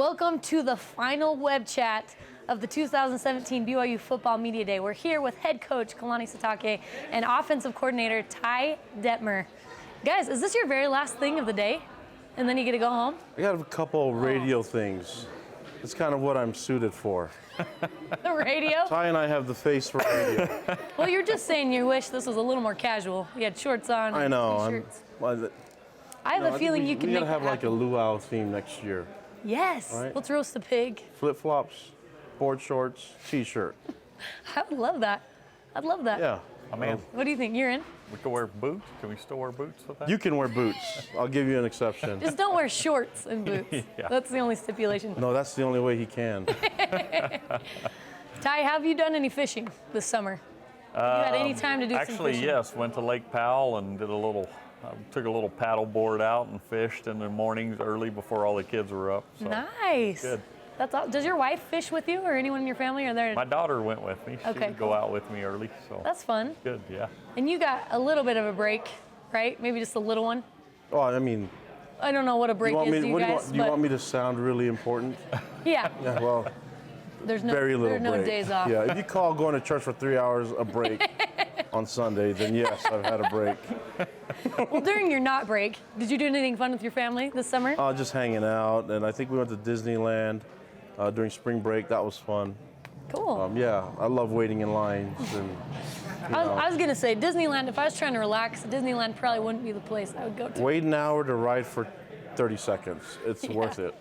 Welcome to the final web chat of the 2017 BYU Football Media Day. We're here with head coach Kalani Sitake and offensive coordinator Ty Detmer. Guys, is this your very last thing of the day? And then you get to go home? I got a couple radio things. It's kind of what I'm suited for. The radio? Ty and I have the face for radio. Well, you're just saying you wish this was a little more casual. You had shorts on. I know. I have a feeling you can we make gotta have that like a happen. luau theme next year. Yes. Right? Let's roast a pig. Flip-flops, board shorts, t-shirt. I would love that. I'd love that. Yeah. I mean, What do you think? You're in? we could wear boots. Can we still wear boots with that? You can wear boots. I'll give you an exception. Just don't wear shorts and boots. Yeah. That's the only stipulation. No, that's the only way he can. Ty, have you done any fishing this summer? Have you had any time to do some Actually, fishing? yes. Went to Lake Powell and did took a little paddle board out and fished in the mornings early before all the kids were up. So Nice. good. That's all. Does your wife fish with you or anyone in your family? Or there? My daughter went with me. She Okay, would go out with me early. So That's fun. good, yeah. And you got a little bit of a break, right? Maybe just a little one. Oh, I mean, I don't know what a break you want is me? to you What guys, do you want me to sound really important? yeah. Yeah. Well, There's no very little there's no break. days off. Yeah. If you call going to church for 3 hours a break on Sunday, then yes, I've had a break. Well, during your not break, did you do anything fun with your family this summer? Just hanging out, and I think we went to Disneyland during spring break. That was fun. Cool. Yeah, I love waiting in lines. And, I was gonna say Disneyland. If I was trying to relax, Disneyland probably wouldn't be the place I would go to. wait an hour to ride for 30 seconds. It's worth it.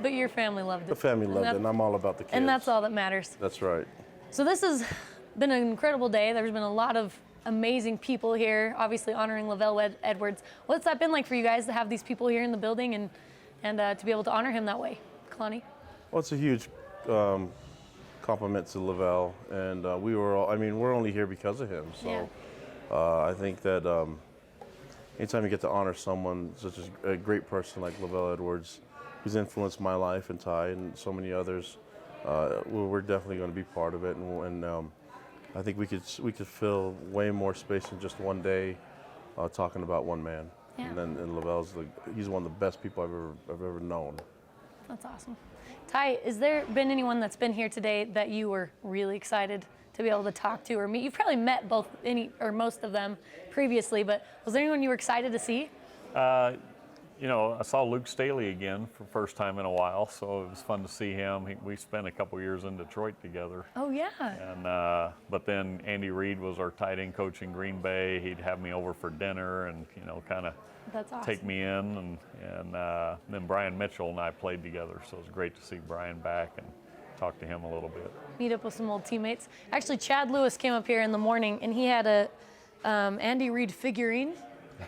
But your family loved it. The family loved it, and I'm all about the kids. And that's all that matters. That's right. So this has been an incredible day. There's been a lot of amazing people here, obviously honoring Lavelle Edwards. What's that been like for you guys to have these people here in the building and to be able to honor him that way? Kalani? Well, it's a huge compliment to Lavelle, and we're only here because of him. So I think that anytime you get to honor someone, such a great person like Lavelle Edwards, who's influenced my life and Ty and so many others, we're definitely going to be part of it. And I think we could fill way more space in just one day talking about one man. Yeah. And Lavelle's he's one of the best people I've ever known. That's awesome. Ty, has there been anyone that's been here today that you were really excited to be able to talk to or meet? You've probably met most of them previously, but was there anyone you were excited to see? I saw Luke Staley again for the first time in a while, so it was fun to see him. We spent a couple years in Detroit together. Oh, yeah. And but then Andy Reid was our tight end coach in Green Bay. He'd have me over for dinner and kind of That's awesome. take me in, and then Brian Mitchell and I played together, so it was great to see Brian back and talk to him a little bit. Meet up with some old teammates. Actually, Chad Lewis came up here in the morning, and he had a Andy Reid figurine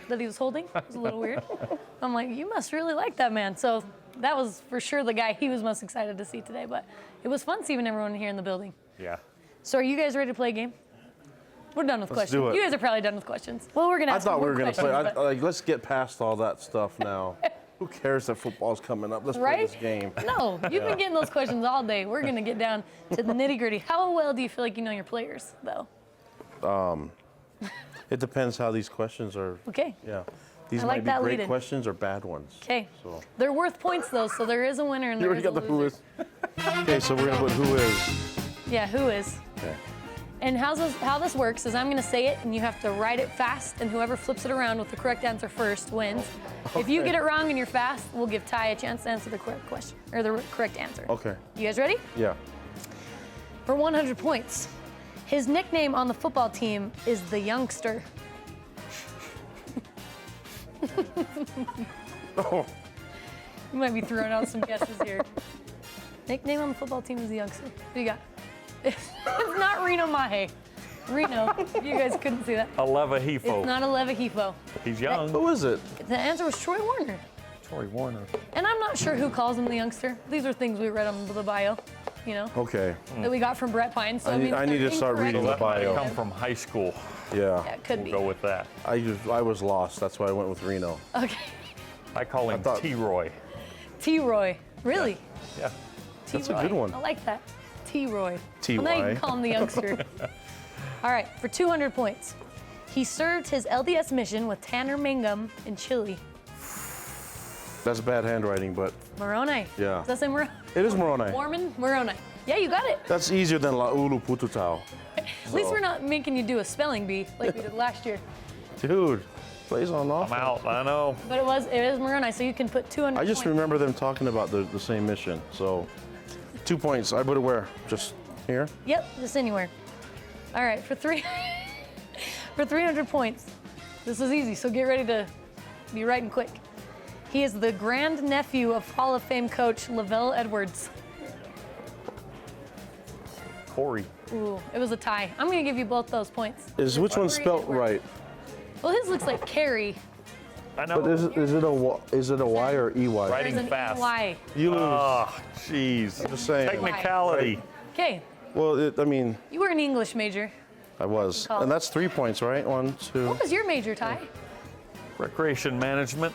that he was holding. It was a little weird. I'm like, you must really like that man. So that was for sure the guy he was most excited to see today. But it was fun seeing everyone here in the building. Yeah. So are you guys ready to play a game? We're done with Let's questions. do it. You guys are probably done with questions. Well, we're gonna. I Ask thought we more were going to questions, play. but- Let's get past all that stuff now. Who cares that football's coming up? Let's play Right? this game. No, you've been getting those questions all day. We're gonna get down to the nitty gritty. How well do you feel like you know your players, though? It depends how these questions are. Okay. Yeah. These I like might that be great lead-in. questions or bad ones. Okay. So They're worth points though, so there is a winner and you there already is a got the who loser. is. Okay, so we're gonna put who is. Yeah, who is? Okay. And how this works is I'm going to say it, and you have to write it fast, and whoever flips it around with the correct answer first wins. If you Okay. get it wrong and you're fast, we'll give Ty a chance to answer the correct question, or the correct answer. Okay. You guys ready? Yeah. For 100 points. His nickname on the football team is the Youngster. Oh. You might be throwing out some guesses here. Nickname on the football team is the Youngster. Who you got? It's not Reno Mahe. Reno, you guys couldn't see that. Aleva Hefo. It's not Aleva Hefo. He's young. Who is it? The answer was Troy Warner. Troy Warner. And I'm not sure who calls him the Youngster. These are things we read on the bio, Okay. that we got from Brett Pine. So I need- if I need they're to start incorrect, reading the That might bio. come from high school. Yeah. Yeah, it could We'll be. go with that. I was lost. That's why I went with Reno. Okay. I call him thought- T-Roy. T-Roy. Really? Yeah. That's a T-Roy. good one. I like that. T-Roy. T.Y. Well, now you can call him the Youngster. All right, for 200 points. He served his LDS mission with Tanner Mangum in Chile. That's bad handwriting, but Moroni. Yeah. Does that say Moroni? it is Moroni. Mormon Moroni. Yeah, you got it. That's easier than Laulu Pututau. At least we're not making you do a spelling bee like we did last year. Dude, plays on off. I'm out. I know. But it is Moroni, so you can put 200 I just points. remember them talking about the same mission. So 2 points. I put it where? Just here? Yep, just anywhere. All right, for 300 points. This is easy, so get ready to be writing quick. He is the grandnephew of Hall of Fame coach Lavelle Edwards. Corey. Ooh, it was a tie. I'm gonna give you both those points. Is which one spelt right? Well, his looks like Carrie. I know. But is it a Y or EY? Writing There's an fast. Y. You lose. Oh, jeez. I'm just saying. Technicality. Okay, Well, I mean, you were an English major. I was. Call. And that's 3 points, right? 1, 2. What was your major, Ty? Recreation management,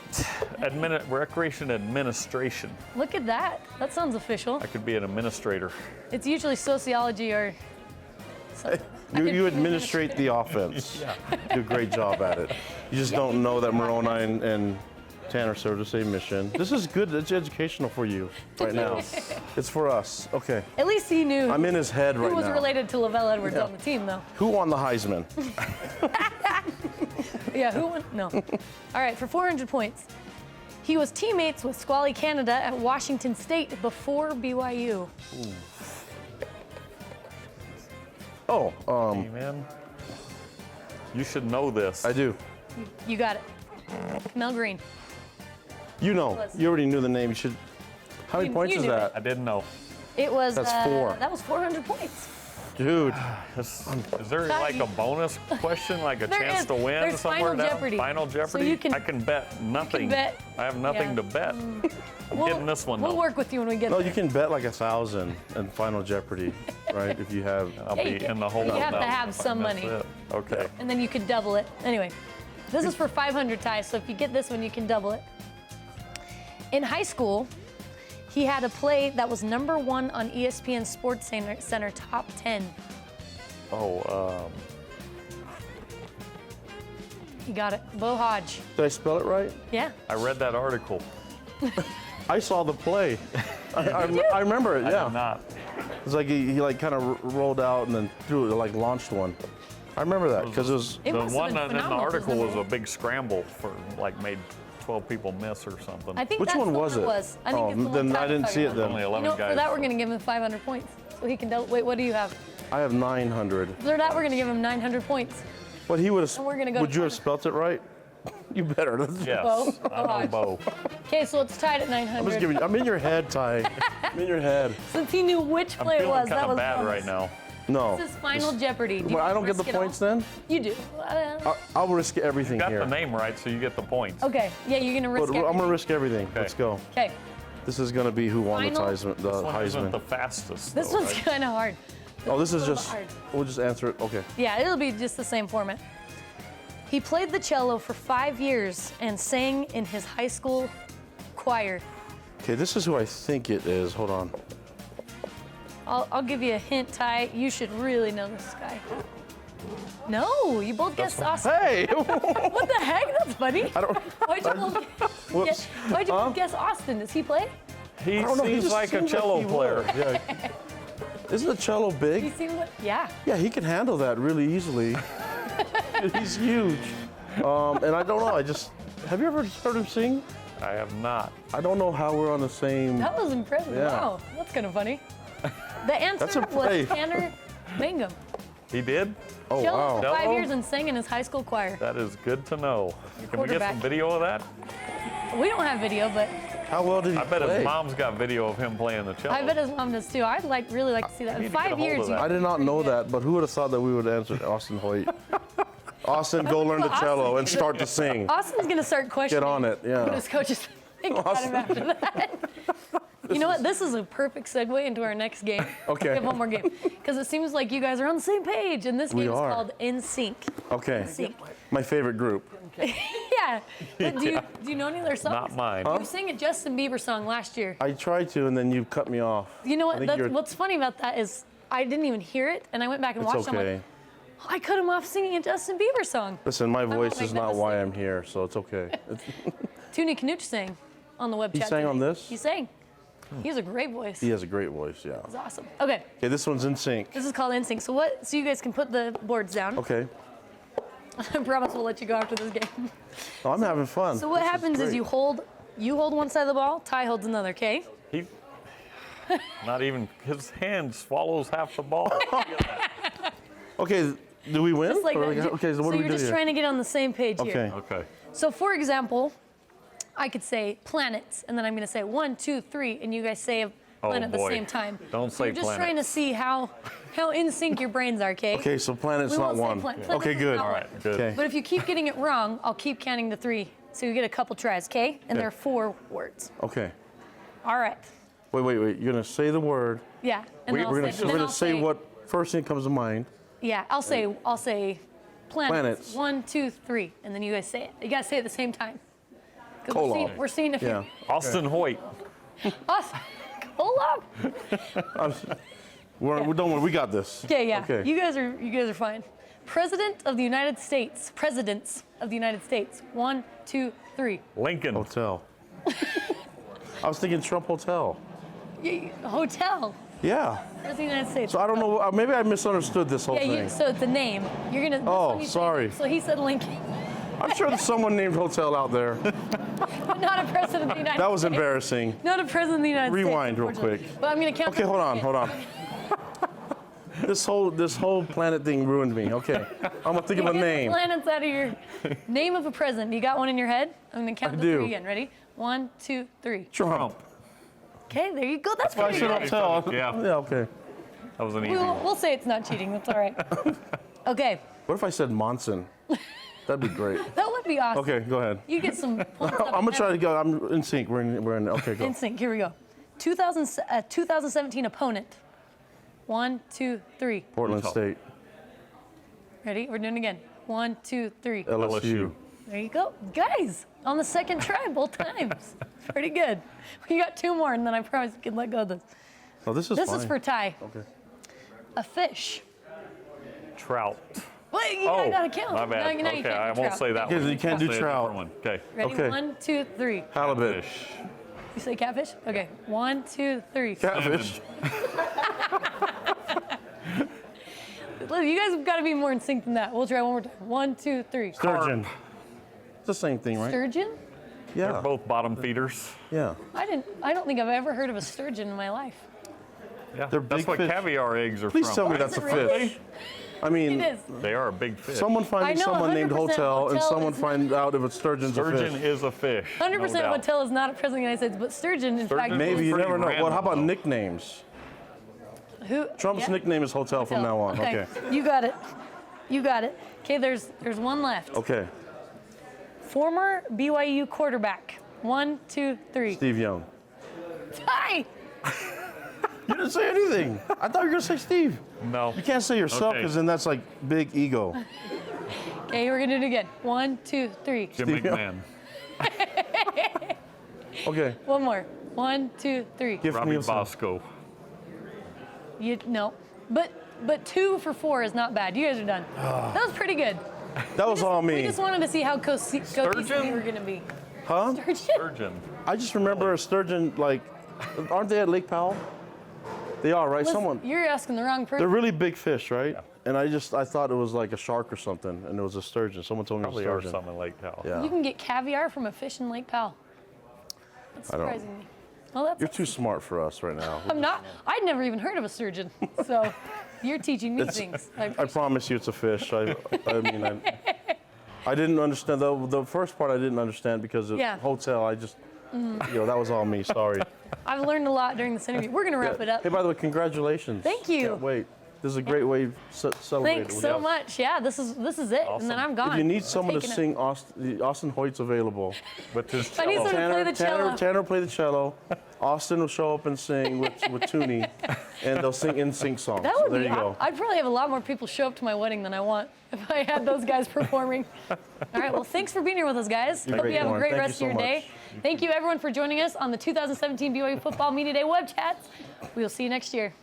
recreation administration. Look at that. That sounds official. I could be an administrator. It's usually sociology or. You administrate the offense. Yeah. You do a great job at it. You just don't know that Moroni and Tanner serve the same mission. This is good. It's educational for you right now. It's for us. Okay. At least he knew. I'm in his head right who was now. related to Lavelle Edwards Yeah. on the team, though. Who won the Heisman? Yeah, who won? No. All right, for 400 points. He was teammates with Squally Canada at Washington State before BYU. Oh, Hey, man. You should know this. I do. You got it. Mel Green. You know. You already knew the name. You should. How many You- points you is knew that? I didn't know. It was. That's 4. That was 400 points. Dude. Is there like a bonus question, like a There chance is. to win There's somewhere Final down? Jeopardy. Final So Jeopardy? you can- I can bet nothing. bet. I have nothing Yeah. to bet. I'm getting this one We'll though. work with you when we get No, there. you can bet like 1,000 in Final Jeopardy, right? If you have. I'll Yeah, be you can- in the hole. you have to now have if I some miss money. it. Okay. And then you could double it. Anyway, this is for 500 ties, so if you get this one, you can double it. In high school, he had a play that was #1 on ESPN Sports Center Top 10. Oh, You got it. Bo Hodge. Did I spell it right? Yeah. I read that article. I saw the play. I remember it. I Yeah. did not. It's like he like kind of rolled out and then threw it, like launched one. I remember that because it was. It The must have one been in the phenomenal, 'cause article was number a big scramble for like made 12 people miss or something. I think Which that's one the was one it? was. I think Oh, it's the one then I Tyler's didn't see it talking about. Only then. 11 You know, guys. for that, we're going to give him 500 points. So he can double. Wait, what do you have? I have 900. For that, we're going to give him 900 points. But he would have. And we're gonna go Would to you have Tyler. spelt it right? You better. Yes. Bo. I know Hodge. Bo. Okay, so it's tied at 900. I'm just giving. I'm in your head, Ty. I'm in your head. Since he knew which I'm play it feeling was, that kind was of bad bonus. right now. No. This is Final Jeopardy. Do you Well, I wanna don't get the risk it all? points then. You do. I'll risk everything Got here. the name right, so you get the points. Okay. Yeah, you're gonna risk But it. I'm gonna risk everything. Okay. Let's go. Okay. This is gonna be who won the Final- Heisman. This one isn't the Heisman. fastest. This though, one's right? kind of hard. Oh, this is a little just. hard. We'll just answer it. Okay. Yeah, it'll be just the same format. He played the cello for 5 years and sang in his high school choir. Okay, this is who I think it is. Hold on. I'll give you a hint, Ty. You should really know this guy. No, you both guessed Austin. Hey! What the heck? That's funny. I don't. Why'd you both, Whoops. why'd you both guess Austin? Does he play? He I don't know. He seems just like a seems cello he player. would. Yeah. Isn't the cello He big? seemed like, yeah. Yeah, he can handle that really easily. He's huge. And I don't know. Have you ever heard him sing? I have not. I don't know how we're on the same. That was impressive. Yeah. Wow, that's kind of funny. The answer That's a was play. Tanner Mangum. He did? Oh Cello wow. for 5 Cello? years and sang in his high school choir. That is good to know. Can we get Quarterback. some video of that? We don't have video, but How well did he I bet play? his mom's got video of him playing the cello. I bet his mom does too. I'd really like to see that. need In to get a 5 hold years, of that. I did not know that, but who would have thought that we would answer Austin Hoyt? Austin, go learn the cello and start to sing. Austin's gonna start questioning. Get on it, yeah. What his coaches think about him after that. You know what? This is a perfect segue into our next game. Okay. We have one more game because it seems like you guys are on the same page, and this We game is are. called In Sync. Okay. Sync. My favorite group. Yeah. But do you know any of their songs? Not mine. You sang a Justin Bieber song last year. I tried to, and then you cut me off. You know I what? think That's, you're- what's funny about that is I didn't even hear it, and I went back and It's watched it. I'm okay. like, I cut him off singing a Justin Bieber song. Listen, my won't voice make is that not why mistake. I'm here, so it's okay. Toonie Knuch sang. on the web He chat. sang today. on this? He sang. He has a great voice. He has a great voice, yeah. It's awesome. Okay, Okay, this one's in sync. this is called NSYNC. So you guys can put the boards down. Okay. I promise we'll let you go after this game. Oh, I'm having fun. So what This happens is great. you hold one side of the ball, Ty holds another, okay? He, not even his hand swallows half the ball. Okay, do we win? Just like Or that. okay, so what do we you're do just here? trying to get on the same page here. Okay. Okay. So for example, I could say planets, and then I'm going to say 1, 2, 3, and you guys say a planet at the boy. same time. Don't say You're just planet. trying to see how in sync your brains are, okay? Okay, so planet's We not won't say one. planet. Okay, Planet's good. not All one. right, good. Okay. But if you keep getting it wrong, I'll keep counting to 3. So you get a couple tries, okay? And there are 4 words. Okay. All right. Wait. You're gonna say the word. Yeah. And then We're I'll gonna then I'll say what first thing comes to mind. Yeah, I'll say planets. Planets. 1, 2, 3, and then you guys say it. You guys say it at the same time. 'Cause Kolob. we're seeing if Yeah. Austin Hoyt. us. Hold up. We're done. We got this. Okay, yeah. Okay. You guys are fine. President of the United States. Presidents of the United States. 1, 2, 3. Lincoln. Hotel. I was thinking Trump Hotel. Hotel. Yeah. President of the United States. So I don't know. Maybe I misunderstood this whole Yeah, thing. so it's a name. You're gonna. this Oh, one you say- sorry. So he said Lincoln, I'm sure there's someone named Hotel out there. but not a president of the United That was States. embarrassing. Not a president of the United States. Rewind real unfortunately. quick. But I'm gonna count. Okay, hold on. This whole planet thing ruined me. Okay, I'm gonna think of a name. Planets out of your name of a president. You got one in your head? I'm gonna count I to do. 3 again. Ready? 1, 2, 3. Trump. Okay, there you go. That's I pretty should good. Hotel. Yeah. Yeah. Okay. That was an easy one. We'll say it's not cheating. That's all right. Okay, What if I said Monson? That'd be great. that would be awesome. Okay, go ahead. You get some points. I'm gonna try to go. I'm in sync. We're in. Okay, go. In sync. Here we go. 2017 opponent. 1, 2, 3. Portland Utah. State. Ready? We're doing it again. 1, 2, 3. LSU. There you go. Guys, on the second try, both times. Pretty good. We got 2 more, and then I promise you can let go of this. Oh, this is This fine. is for Ty. Okay. A fish. Trout. Wait, you Oh, gotta count. my bad. Now you Okay, can't I do won't trout. say that Yeah, one. you can't I'll do say a trout. different one. Okay. Ready? Okay. 1, 2, 3. Halibut. Fish. You say catfish? Okay. 1, 2, 3. Catfish. Look, you guys have got to be more in sync than that. We'll try one more time. 1, 2, 3. Sturgeon. It's the same thing, right? Sturgeon? Yeah. They're both bottom feeders. Yeah. I don't think I've ever heard of a sturgeon in my life. Yeah. They're That's big what fish. caviar eggs are Please from. tell me Is that's a it really? fish. I mean, It is. They are a big fish. someone find I me know, someone named 100% Hotel, and hotel someone is find out if a sturgeon's a Sturgeon fish. is a fish. 100% no doubt. hotel is not a president of the United States, but sturgeon, in fact, Sturgeon? Maybe you Pretty never know. Well, how about random, though. nicknames? Who? Trump's yeah. nickname is Hotel from now on. Okay. You got it. You got it. Okay, there's one left. Okay. Former BYU quarterback. 1, 2, 3. Steve Young. Ty! You didn't say anything. I thought you were gonna say Steve. No. You can't say yourself Okay. because then that's like big ego. Okay, we're gonna do it again. 1, 2, 3. Jim Steve Young. McMahon. Okay. One more. 1, 2, 3. Gift Robbie Nielsen. Bosco. No, but 2 for 4 is not bad. You guys are done. That was pretty good. That was all We me. just wanted to see how cohesive we Sturgeon? were gonna be. Huh? Sturgeon? Sturgeon. I just remember a sturgeon. Like, aren't they at Lake Powell? They are, right? Listen, Someone. You're asking the wrong person. They're really big fish, right? And I thought it was like a shark or something, and it was a sturgeon. Someone told me it was Probably a are sturgeon. something like that. Yeah. You can get caviar from a fish in Lake Powell. That's I don't- surprising me. Well, that's You're too smart for us right now. I'm not. I'd never even heard of a sturgeon. So you're teaching me things. I promise you it's a fish. I mean, I didn't understand. The first part I didn't understand because of Yeah. hotel. I just, that was all me. Sorry. I've learned a lot during this interview. We're gonna wrap it up. Hey, by the way, congratulations. Thank you. Can't wait. This is a great way to celebrate. Thanks it. so much. Yeah, this is it, and then I'm gone. If you need someone to Taking it. sing, Austin Hoyt's available. With his I need cello. someone to play the cello. Tanner will play the cello. Austin will show up and sing with Tooney, and they'll sing in sync songs. That would there be. you go. I'd probably have a lot more people show up to my wedding than I want if I had those guys performing. All right. Well, thanks for being here with us, guys. Hope great, you have a Lauren. great Thank you rest of so your day. much. Thank you, everyone, for joining us on the 2017 BYU Football Media Day web chats. We will see you next year.